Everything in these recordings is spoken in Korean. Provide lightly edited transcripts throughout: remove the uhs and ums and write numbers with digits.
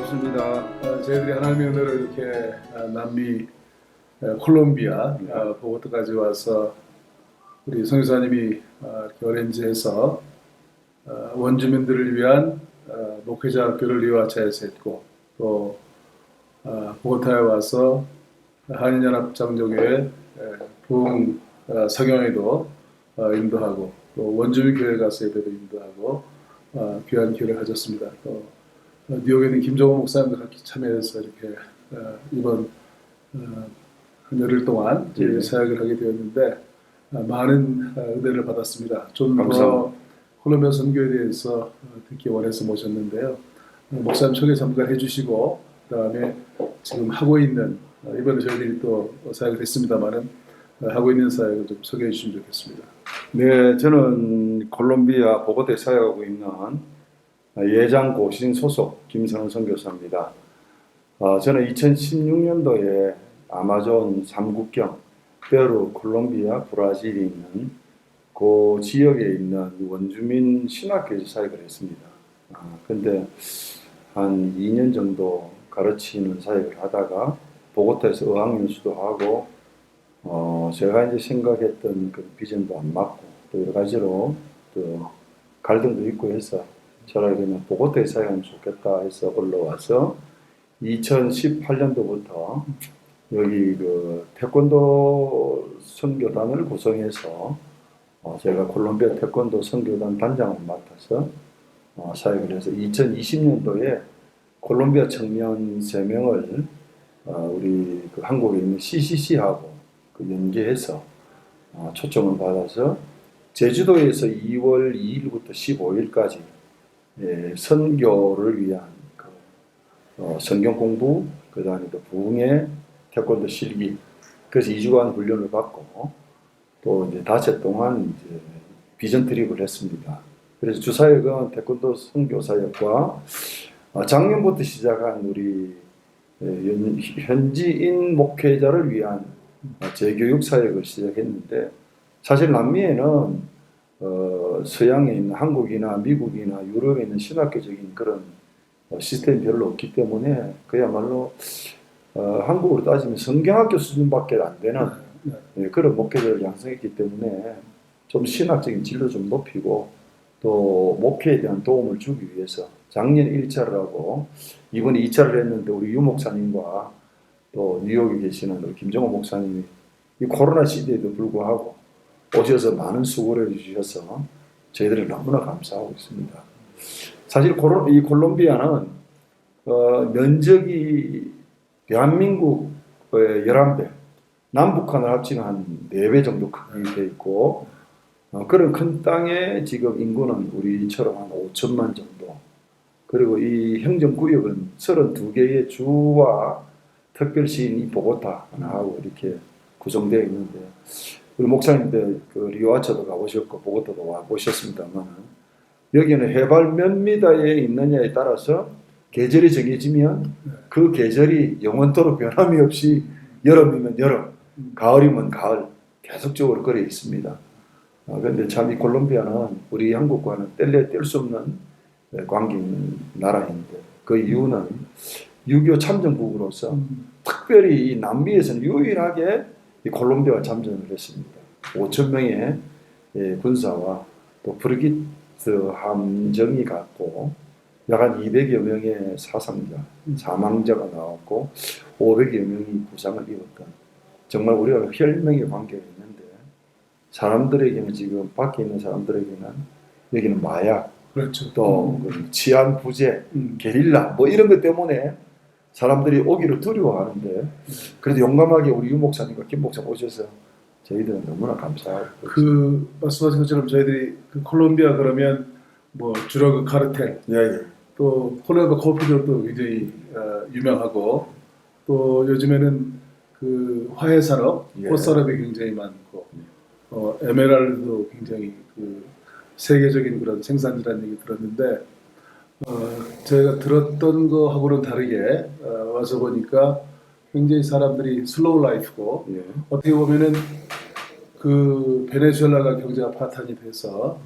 반갑습니다. 저희들이 하나님의 은혜로 이렇게 남미 콜롬비아 보고토까지 와서 우리 성교사님이 이렇게 어레인지해서 원주민들을 위한 목회자 학교를 리와차에서 했고 또 보고타에 와서 한인연합장로교회 부흥 성경회도 인도하고 또 원주민 교회 가서 예배도 인도하고 귀한 기회를 가졌습니다. 또 뉴욕에 있는 김종호 목사님도 같이 참여해서 이렇게 이번 한 열흘 동안 저희 사역을 하게 되었는데 많은 은혜를 받았습니다. 좀 더 콜롬비아 선교에 대해서 듣기 원해서 모셨는데요. 목사님 소개 잠깐 해주시고 그다음에 지금 하고 있는 이번에 저희들이 또 사역을 했습니다만은 하고 있는 사역을 좀 소개해 주시면 좋겠습니다. 네, 저는 콜롬비아 보고타에 사역하고 있는 예장고신 소속 김성훈 선교사입니다. 저는 2016년도에 아마존 3국경 페루, 콜롬비아, 브라질에 있는 그 지역에 있는 원주민 신학교에서 사역을 했습니다. 근데 한 2년 정도 가르치는 사역을 하다가 보고타에서 어학연수도 하고 제가 이제 생각했던 그 비전도 안 맞고 또 여러 가지로 또 갈등도 있고 해서 차라리 그냥 보고타에 사역하면 좋겠다 해서 올라와서 2018년도부터 여기 그 태권도 선교단을 구성해서 제가 콜롬비아 태권도 선교단 단장을 맡아서 사역을 해서 2020년도에 콜롬비아 청년 3명을 우리 그 한국에 있는 CCC하고 그 연계해서 초청을 받아서 제주도에서 2월 2일부터 15일까지 선교를 위한 그 성경 공부, 그 다음에 또 부흥회, 태권도 실기, 그래서 2주간 훈련을 받고 또 이제 닷새 동안 이제 비전 트립을 했습니다. 그래서 주사역은 태권도 선교 사역과 작년부터 시작한 우리 현지인 목회자를 위한 재교육 사역을 시작했는데 사실 남미에는 서양에 있는 한국이나 미국이나 유럽에 있는 신학교적인 그런 시스템이 별로 없기 때문에 그야말로 한국으로 따지면 성경학교 수준밖에 안 되는 그런 목회자를 양성했기 때문에 좀 신학적인 진로 좀 높이고 또 목회에 대한 도움을 주기 위해서 작년 1차를 하고 이번에 2차를 했는데 우리 유 목사님과 또 뉴욕에 계시는 우리 김정호 목사님이 이 코로나 시대에도 불구하고 오셔서 많은 수고를 해주셔서 저희들이 너무나 감사하고 있습니다. 사실 이 콜롬비아는 면적이 대한민국의 11배, 남북한을 합치면 한 4배 정도 크게 되어 있고 그런 큰 땅에 지금 인구는 우리처럼 한 5천만 정도, 그리고 이 행정구역은 32개의 주와 특별시인 보고타 하나하고 이렇게 구성되어 있는데 우리 목사님들 그 리오아차도 가보셨고 보고타도 와보셨습니다만 여기는 해발 몇 미터에 있느냐에 따라서 계절이 정해지면 그 계절이 영원토록 변함이 없이 여름이면 여름, 가을이면 가을 계속적으로 그래 있습니다. 그런데 참 이 콜롬비아는 우리 한국과는 뗄 수 없는 관계인 나라인데 그 이유는 6.25 참전국으로서 특별히 이 남미에서는 유일하게 이 콜롬비아가 참전을 했습니다. 5,000명의 군사와 또 프리기트 함정이 갔고 약 한 200여 명의 사상자, 사망자가 나왔고 500여 명이 부상을 입었던 정말 우리가 혈맹의 관계가 있는데 사람들에게는 지금 밖에 있는 사람들에게는 여기는 마약, 그렇죠. 또 치안 부재, 게릴라 뭐 이런 것 때문에 사람들이 오기를 두려워하는데 그래도 용감하게 우리 유 목사님과 김 목사님 오셔서 저희들은 너무나 감사하고 그 말씀하신 것처럼 저희들이 그 콜롬비아 그러면 뭐 주로 그 카르텔, 또 콜롬비아 커피도 굉장히 유명하고 또 요즘에는 그 화훼 산업, 꽃산업이 굉장히 많고 에메랄드도 굉장히 그 세계적인 그런 생산지라는 얘기 들었는데 제가 들었던 거하고는 다르게 와서 보니까 굉장히 사람들이 슬로우 라이프고 어떻게 보면은 그 베네수엘라가 경제가 파탄이 돼서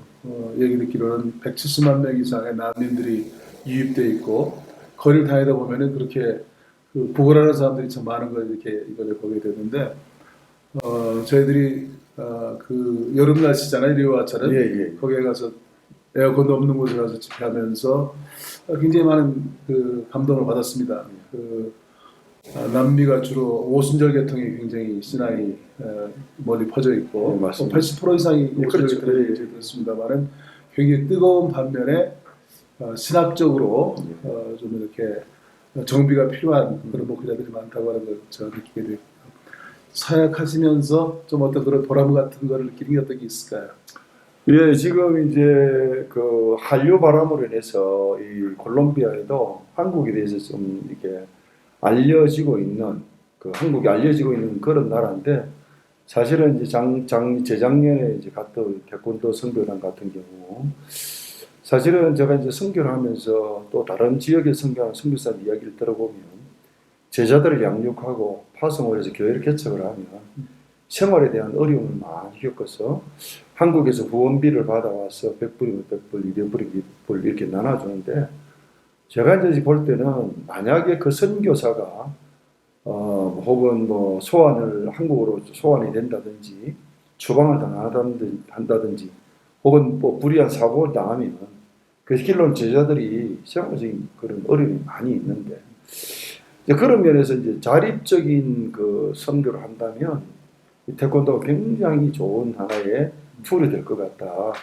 얘기 듣기로는 170만 명 이상의 난민들이 유입돼 있고 거리를 다니다 보면은 그렇게 그 구걸하는 사람들이 참 많은 걸 이렇게 이걸 보게 되는데 저희들이 그 여름 날씨잖아요, 리오아차는. 예. 거기에 가서 에어컨도 없는 곳에 가서 집회하면서 굉장히 많은 그 감동을 받았습니다. 그 남미가 주로 오순절 계통이 굉장히 신앙이 멀리 퍼져 있고 네, 맞습니다. 80% 이상이 오순절 그렇죠. 계통이 되었습니다만은 굉장히 뜨거운 반면에 신학적으로 좀 이렇게 정비가 필요한 그런 목회자들이 많다고 하는 걸 제가 느끼게 되고 사역하시면서 좀 어떤 그런 보람 같은 거를 느끼는 게 어떤 게 있을까요? 예, 지금 이제 그 한류 바람으로 인해서 이 콜롬비아에도 한국에 대해서 좀 이렇게 알려지고 있는 그 한국이 알려지고 있는 그런 나라인데 사실은 이제 재작년에 이제 갔던 태권도 선교단 같은 경우 사실은 제가 이제 선교를 하면서 또 다른 지역에 선교하는 선교사 이야기를 들어보면 제자들을 양육하고 파송을 해서 교회를 개척을 하면 생활에 대한 어려움을 많이 겪어서 한국에서 후원비를 받아와서 100불이면 100불, 200불이면 200불 이렇게 나눠주는데 제가 이제 볼 때는 만약에 그 선교사가 혹은 뭐 소환을 한국으로 소환이 된다든지 추방을 한다든지 혹은 뭐 불의한 사고를 당하면 그 길로 제자들이 생활적인 그런 어려움이 많이 있는데 이제 그런 면에서 이제 자립적인 그 선교를 한다면 이 태권도가 굉장히 좋은 하나의 툴이 될 것 같다.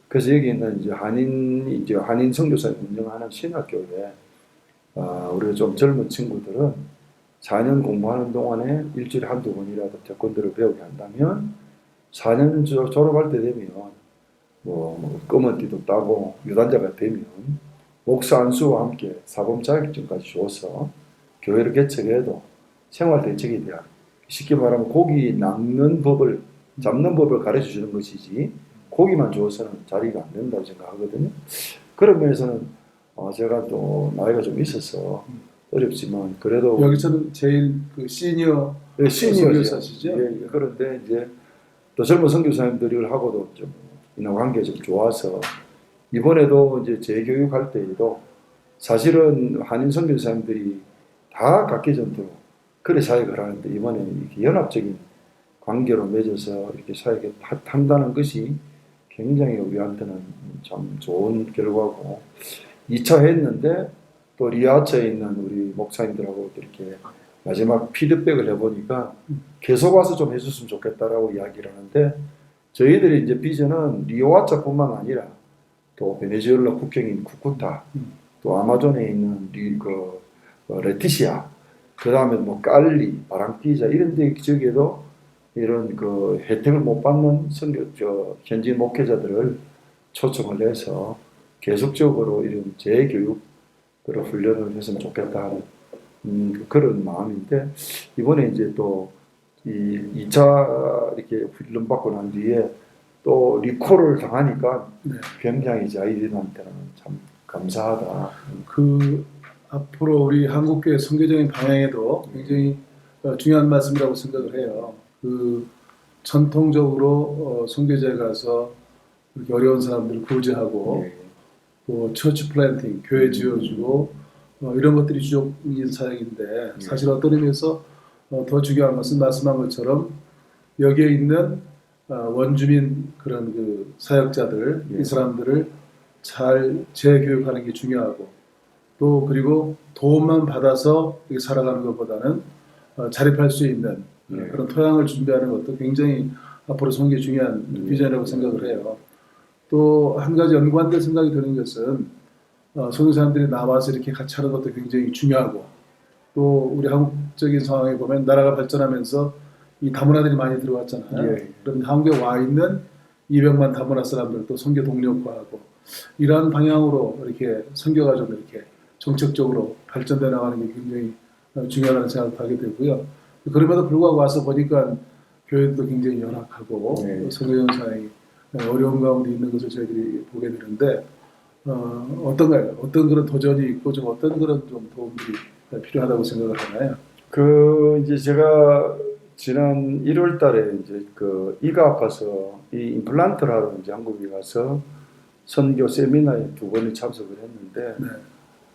그래서 여기는 이제 한인 선교사를 운영하는 신학교에 우리가 좀 젊은 친구들은 4년 공부하는 동안에 일주일에 한두 번이라도 태권도를 배우게 한다면 4년 졸업할 때 되면 뭐 검은띠도 따고 유단자가 되면 목사 안수와 함께 사범 자격증까지 줘서 교회를 개척해도 생활 대책에 대한 쉽게 말하면 고기 잡는 법을 가르쳐 주는 것이지 고기만 줘서는 자리가 안 된다고 생각하거든요. 그런 면에서는 제가 또 나이가 좀 있어서 어렵지만 그래도 여기서는 제일 그 시니어 선교사시죠? 예, 그런데 이제 또 젊은 선교사님들하고도 좀 인간관계가 좀 좋아서 이번에도 이제 재교육할 때에도 사실은 한인 선교사님들이 다 각기 전투로 그래 사역을 하는데 이번에는 이렇게 연합적인 관계로 맺어서 이렇게 사역에 한다는 것이 굉장히 우리한테는 참 좋은 결과고 2차 했는데 또 리아처에 있는 우리 목사님들하고 이렇게 마지막 피드백을 해보니까 계속 와서 좀 해줬으면 좋겠다라고 이야기를 하는데 저희들이 이제 비전은 리오아차뿐만 아니라 또 베네수엘라 국경인 쿠쿠타 또 아마존에 있는 레티시아 그 다음에 뭐 깔리, 바랑키자 이런 데 지역에도 이런 그 혜택을 못 받는 현지 목회자들을 초청을 해서 계속적으로 이런 재교육 그런 훈련을 했으면 좋겠다 하는 그런 마음인데 이번에 이제 또 이 2차 이렇게 훈련 받고 난 뒤에 또 리콜을 당하니까 굉장히 이제 아이들한테는 참 감사하다. 그 앞으로 우리 한국교회 선교적인 방향에도 굉장히 중요한 말씀이라고 생각을 해요. 그 전통적으로 선교지에 가서 이렇게 어려운 사람들을 구제하고 또 처치 플랜팅, 교회 지어주고 이런 것들이 주적인 사역인데 사실 어떤 의미에서 더 중요한 것은 말씀한 것처럼 여기에 있는 원주민 그런 그 사역자들 이 사람들을 잘 재교육하는 게 중요하고 또 그리고 도움만 받아서 살아가는 것보다는 자립할 수 있는 그런 토양을 준비하는 것도 굉장히 앞으로 선교의 중요한 비전이라고 생각을 해요. 또 한 가지 연관된 생각이 드는 것은 선교사님들이 나와서 이렇게 같이 하는 것도 굉장히 중요하고 또 우리 한국적인 상황에 보면 나라가 발전하면서 이 다문화들이 많이 들어왔잖아요. 그럼 한국에 와 있는 200만 다문화 사람들도 선교 동력화하고 이러한 방향으로 이렇게 선교가 좀 이렇게 정책적으로 발전돼 나가는 게 굉장히 중요하다는 생각을 하게 되고요. 그럼에도 불구하고 와서 보니까 교회도 굉장히 열악하고 선교 현상이 어려운 가운데 있는 것을 저희들이 보게 되는데 어떤가요? 어떤 그런 도전이 있고 좀 어떤 그런 좀 도움들이 필요하다고 생각을 하나요? 이제 제가 지난 1월 달에 이제 이가 아파서 이 임플란트를 하러 이제 한국에 가서 선교 세미나에 2번을 참석을 했는데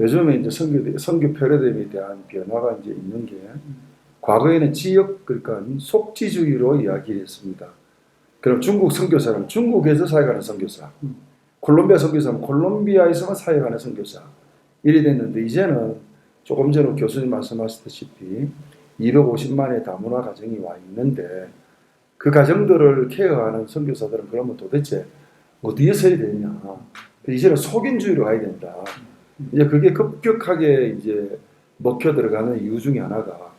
요즘에 이제 선교 패러다임에 대한 변화가 이제 있는 게 과거에는 지역 그러니까 속지주의로 이야기했습니다. 그럼 중국 선교사는 중국에서 사역하는 선교사, 콜롬비아 선교사는 콜롬비아에서만 사역하는 선교사 이래 됐는데 이제는 조금 전에 교수님 말씀하셨다시피 250만의 다문화 가정이 와 있는데 그 가정들을 케어하는 선교사들은 그러면 도대체 어디에 서야 되냐? 이제는 속인주의로 가야 된다. 이제 그게 급격하게 이제 먹혀 들어가는 이유 중에 하나가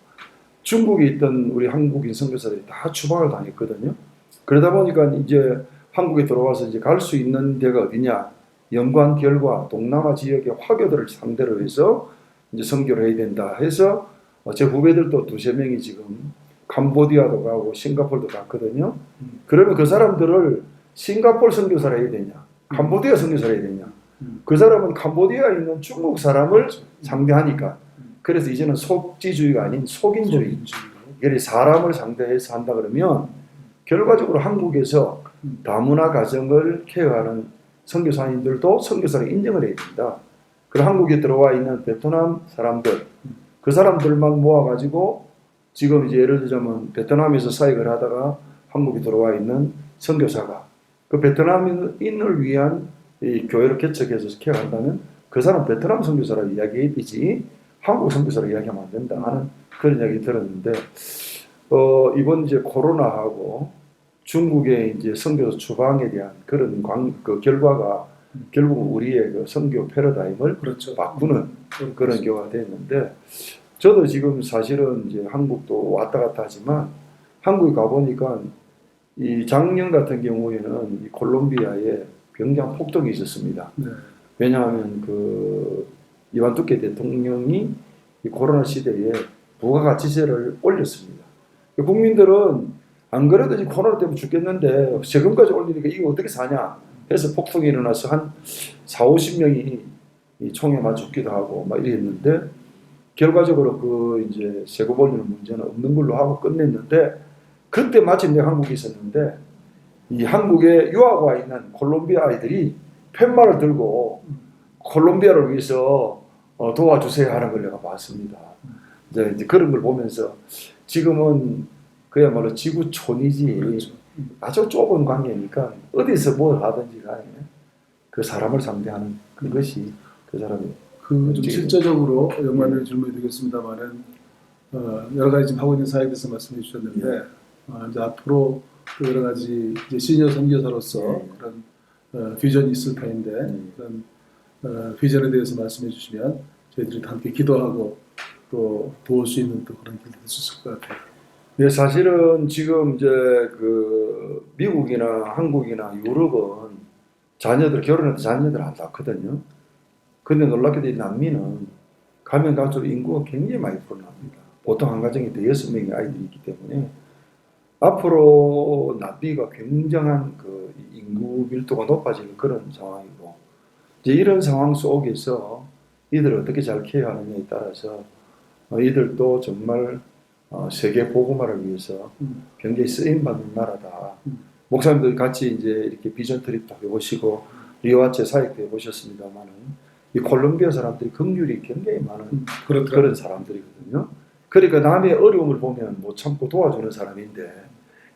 중국에 있던 우리 한국인 선교사들이 다 추방을 당했거든요. 그러다 보니까 이제 한국에 들어와서 이제 갈 수 있는 데가 어디냐? 연관 결과 동남아 지역의 화교들을 상대로 해서 이제 선교를 해야 된다 해서 제 후배들도 두세 명이 지금 캄보디아도 가고 싱가포르도 갔거든요. 그러면 그 사람들을 싱가포르 선교사를 해야 되냐? 캄보디아 선교사를 해야 되냐? 그 사람은 캄보디아에 있는 중국 사람을 상대하니까 그래서 이제는 속지주의가 아닌 속인주의. 그래서 사람을 상대해서 한다 그러면 결과적으로 한국에서 다문화 가정을 케어하는 선교사님들도 선교사를 인정을 해야 된다. 그리고 한국에 들어와 있는 베트남 사람들, 그 사람들만 모아가지고 지금 이제 예를 들자면 베트남에서 사역을 하다가 한국에 들어와 있는 선교사가 그 베트남인을 위한 이 교회를 개척해서 케어한다면 그 사람 베트남 선교사라고 이야기해야 되지 한국 선교사라고 이야기하면 안 된다 하는 그런 이야기 들었는데 이번 이제 코로나하고 중국의 이제 선교 추방에 대한 그런 그 결과가 결국 우리의 그 선교 패러다임을 그렇죠. 바꾸는 그런 경우가 됐는데 저도 지금 사실은 이제 한국도 왔다 갔다 하지만 한국에 가보니까 이 작년 같은 경우에는 이 콜롬비아에 굉장한 폭동이 있었습니다. 네. 왜냐하면 그 이완 두que 대통령이 이 코로나 시대에 부가가치세를 올렸습니다. 국민들은 안 그래도 이제 코로나 때문에 죽겠는데 세금까지 올리니까 이거 어떻게 사냐 해서 폭동이 일어나서 한 4, 50명이 이 총에 맞아 죽기도 하고 막 이랬는데 결과적으로 그 이제 세금 올리는 문제는 없는 걸로 하고 끝냈는데 그때 마침 내가 한국에 있었는데 이 한국에 유학 와 있는 콜롬비아 아이들이 팻말을 들고 콜롬비아를 위해서 도와주세요 하는 걸 내가 봤습니다. 이제 그런 걸 보면서 지금은 그야말로 지구촌이지 그렇죠. 아주 좁은 관계니까 어디서 뭘 하든지 간에 그 사람을 상대하는 그것이 그 사람이 그 좀 실제적으로 연관된 질문이 되겠습니다만은 여러 가지 지금 하고 있는 사역에 대해서 말씀해 주셨는데 이제 앞으로 또 여러 가지 이제 시니어 선교사로서 그런 비전이 있을 터인데 그런 비전에 대해서 말씀해 주시면 저희들이 다 함께 기도하고 또 도울 수 있는 또 그런 길이 될 수 있을 것 같아요. 예, 사실은 지금 이제 그 미국이나 한국이나 유럽은 자녀들 결혼해도 자녀들 안 낳거든요. 근데 놀랍게도 이 남미는 가면 갈수록 인구가 굉장히 많이 불어납니다. 보통 한 가정에 6명의 아이들이 있기 때문에 앞으로 납비가 굉장한 그 인구 밀도가 높아지는 그런 상황이고 이제 이런 상황 속에서 이들을 어떻게 잘 케어하느냐에 따라서 이들도 정말 세계 복음화를 위해서 굉장히 쓰임받는 나라다. 목사님들 같이 이제 이렇게 비전 트립도 해보시고 리오아체 사역도 해보셨습니다만은 이 콜롬비아 사람들이 긍휼이 굉장히 많은 그런 사람들이거든요. 그러니까 남의 어려움을 보면 못 참고 도와주는 사람인데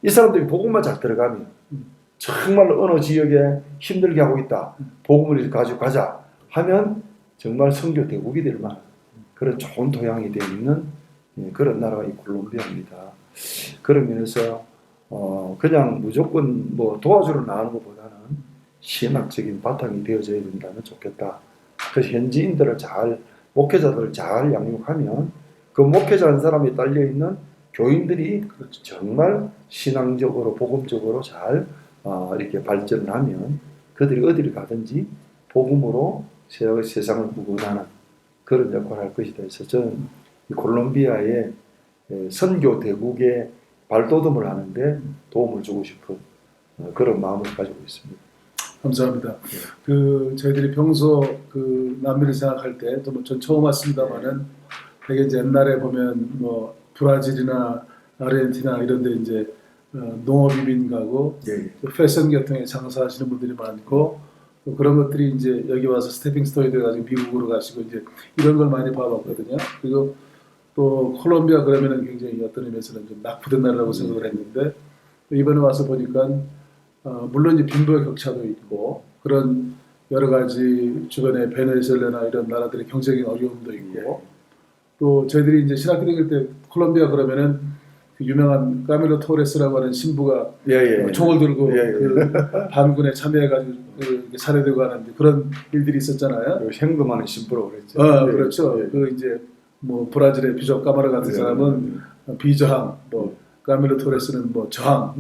이 사람들이 복음만 잘 들어가면 정말 어느 지역에 힘들게 하고 있다. 복음을 가지고 가자 하면 정말 선교 대국이 될 만한 그런 좋은 토양이 되어 있는 그런 나라가 이 콜롬비아입니다. 그런 면에서 그냥 무조건 뭐 도와주러 나가는 것보다는 신학적인 바탕이 되어져야 된다면 좋겠다. 그래서 현지인들을 목회자들을 잘 양육하면 그 목회자 한 사람이 딸려있는 교인들이 정말 신앙적으로 복음적으로 잘 이렇게 발전을 하면 그들이 어디를 가든지 복음으로 세상을 구원하는 그런 역할을 할 것이다 해서 저는 이 콜롬비아의 선교 대국의 발돋움을 하는데 도움을 주고 싶은 그런 마음을 가지고 있습니다. 감사합니다. 그 저희들이 평소 그 남미를 생각할 때, 또 전 처음 왔습니다만은 되게 이제 옛날에 보면 뭐 브라질이나 아르헨티나 이런데 이제 농업 이민 가고 패션 계통에 장사하시는 분들이 많고 또 그런 것들이 이제 여기 와서 스태핑 스톤이 돼가지고 미국으로 가시고 이제 이런 걸 많이 봐봤거든요. 그리고 또 콜롬비아 그러면은 굉장히 어떤 의미에서는 좀 낙후된 나라라고 생각을 했는데 이번에 와서 보니까 물론 이제 빈부의 격차도 있고 그런 여러 가지 주변에 베네수엘라나 이런 나라들의 경제적인 어려움도 있고 또 저희들이 이제 신학교 다닐 때 콜롬비아 그러면은 그 유명한 카밀로 토레스라고 하는 신부가 총을 들고 그 반군에 참여해가지고 그 살해되고 하는 그런 일들이 있었잖아요. 행동하는 신부라고 그랬죠. 그렇죠. 그 이제 뭐 브라질의 비조 까마르 같은 사람은 비저항, 뭐 카밀로 토레스는 뭐 저항,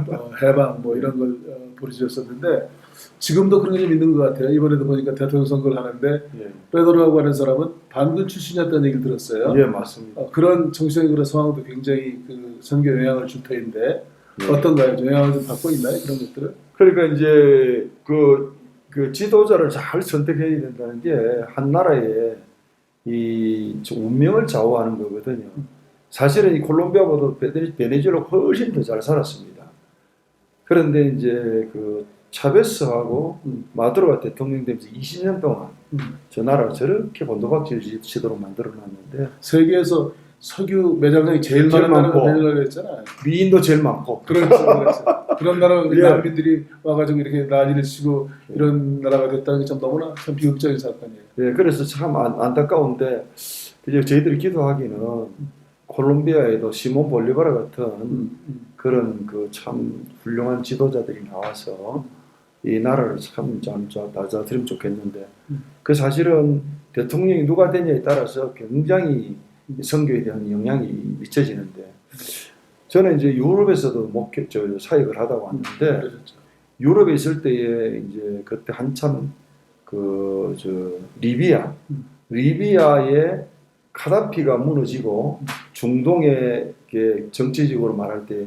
뭐 해방 뭐 이런 걸 부르셨었는데 지금도 그런 게 좀 있는 것 같아요. 이번에도 보니까 대통령 선거를 하는데 페도로라고 하는 사람은 반군 출신이었다는 얘기를 들었어요. 예, 맞습니다. 그런 정치적인 그런 상황도 굉장히 그 선거에 영향을 줄 터인데 어떤가요? 영향을 좀 받고 있나요? 그런 것들을? 그러니까 이제 그 지도자를 잘 선택해야 된다는 게 한 나라의 이 운명을 좌우하는 거거든요. 사실은 이 콜롬비아보다 베네수엘라가 훨씬 더 잘 살았습니다. 그런데 이제 그 차베스하고 마두로가 대통령 되면서 20년 동안 저 나라를 저렇게 본도박질시도록 만들어놨는데 세계에서 석유 매장량이 제일 많은 나라가 베네수엘라 했잖아요. 미인도 제일 많고. 그렇죠. 그런 나라 난민들이 와가지고 이렇게 난리를 치고 이런 나라가 됐다는 게 참 너무나 참 비극적인 사건이에요. 네, 그래서 참 안타까운데 이제 저희들이 기도하기는 콜롬비아에도 시몬 볼리바르 같은 그런 그 참 훌륭한 지도자들이 나와서 이 나라를 참 다스리면 좋겠는데 그 사실은 대통령이 누가 되냐에 따라서 굉장히 선교에 대한 영향이 미쳐지는데 저는 이제 유럽에서도 사역을 하다 왔는데 유럽에 있을 때에 이제 그때 한참 리비아의 카다피가 무너지고 중동에 정치적으로 말할 때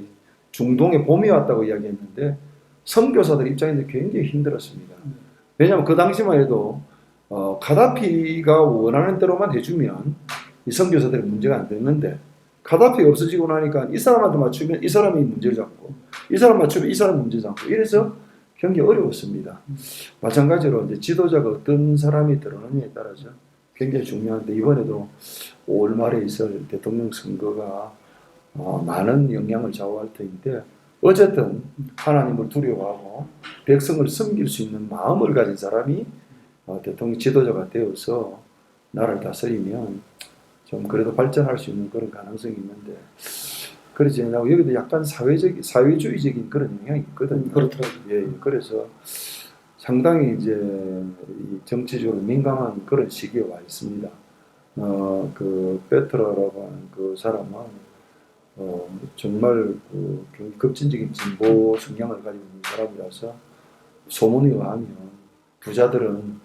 중동에 봄이 왔다고 이야기했는데 선교사들 입장에서 굉장히 힘들었습니다. 왜냐하면 그 당시만 해도 카다피가 원하는 대로만 해주면 이 선교사들이 문제가 안 됐는데 카다피가 없어지고 나니까 이 사람한테 맞추면 이 사람이 문제를 잡고 이 사람 맞추면 이 사람 문제 잡고 이래서 굉장히 어려웠습니다. 마찬가지로 이제 지도자가 어떤 사람이 들어오느냐에 따라서 굉장히 중요한데 이번에도 5월 말에 있을 대통령 선거가 많은 영향을 좌우할 터인데 어쨌든 하나님을 두려워하고 백성을 섬길 수 있는 마음을 가진 사람이 대통령 지도자가 되어서 나라를 다스리면 좀 그래도 발전할 수 있는 그런 가능성이 있는데 그렇지 않고 여기도 약간 사회주의적인 그런 영향이 있거든요. 그렇더라고요. 예, 그래서 상당히 이제 정치적으로 민감한 그런 시기에 와 있습니다. 그 페트로라고 하는 그 사람은 정말 급진적인 진보 성향을 가지고 있는 사람이라서 소문에 의하면 부자들은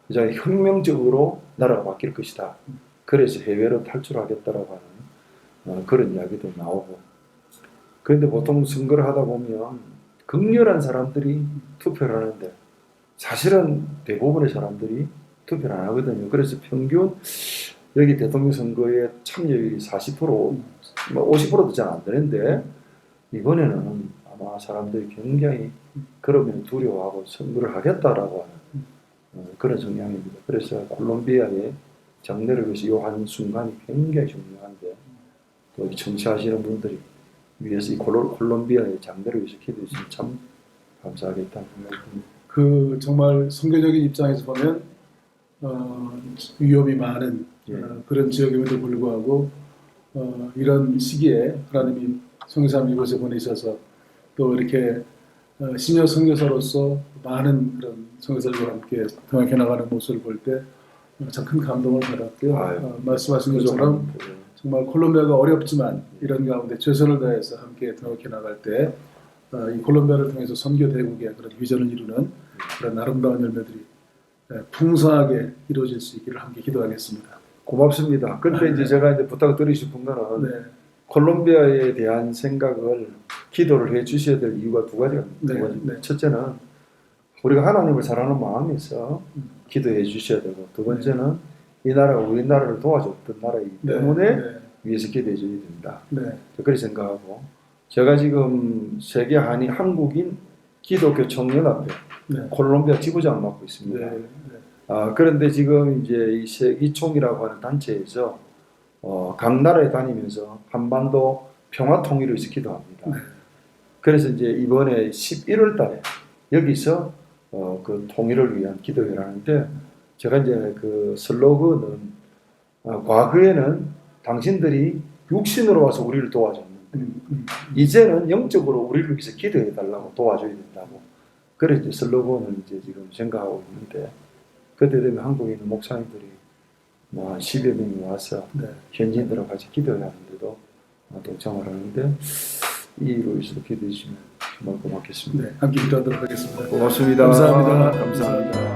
그냥 혁명적으로 나라가 바뀔 것이다. 그래서 해외로 탈출하겠다라고 하는 그런 이야기도 나오고. 그런데 보통 선거를 하다 보면 극렬한 사람들이 투표를 하는데 사실은 대부분의 사람들이 투표를 안 하거든요. 그래서 평균 여기 대통령 선거의 참여율이 40%, 50%도 잘 안 되는데 이번에는 아마 사람들이 굉장히 그러면 두려워하고 선거를 하겠다라고 하는 그런 성향입니다. 그래서 콜롬비아의 장례를 위해서 이 한 순간이 굉장히 중요한데 또 청취하시는 분들이 위해서 이 콜롬비아의 장례를 위해서 기도해 주시면 참 감사하겠다는 생각이 듭니다. 그 정말 선교적인 입장에서 보면 위험이 많은 그런 지역임에도 불구하고 이런 시기에 하나님이 성삼 이곳에 보내셔서 또 이렇게 시녀 선교사로서 많은 그런 선교사들과 함께 동행해 나가는 모습을 볼 때 참 큰 감동을 받았고요. 말씀하신 것처럼 정말 콜롬비아가 어렵지만 이런 가운데 최선을 다해서 함께 동행해 나갈 때 이 콜롬비아를 통해서 선교 대국의 그런 비전을 이루는 그런 아름다운 열매들이 풍성하게 이루어질 수 있기를 함께 기도하겠습니다. 고맙습니다. 그런데 이제 제가 이제 부탁드리고 싶은 거는 콜롬비아에 대한 생각을 기도를 해 주셔야 될 이유가 두 가지가 있습니다. 첫째는 우리가 하나님을 사랑하는 마음에서 기도해 주셔야 되고 두 번째는 이 나라가 우리나라를 도와줬던 나라이기 때문에 위해서 기도해 줘야 된다. 그렇게 생각하고 제가 지금 세계 한국인 기독교 청년협회 네. 콜롬비아 지부장을 맡고 있습니다. 네. 그런데 지금 이제 이 세기총이라고 하는 단체에서 각 나라에 다니면서 한반도 평화 통일을 시키기도 합니다. 네. 그래서 이제 이번에 11월 달에 여기서 그 통일을 위한 기도회를 하는데 제가 이제 그 슬로건은 과거에는 당신들이 육신으로 와서 우리를 도와줬는데 이제는 영적으로 우리를 위해서 기도해 달라고 도와줘야 된다고. 그래서 이제 슬로건을 이제 지금 생각하고 있는데 그때 되면 한국에 있는 목사님들이 뭐 한 10여 명이 와서 네. 현지인들하고 같이 기도를 하는데도 동참을 하는데 이 일로 위해서 기도해 주시면 정말 고맙겠습니다. 네. 함께 기도하도록 하겠습니다. 고맙습니다. 감사합니다. 감사합니다.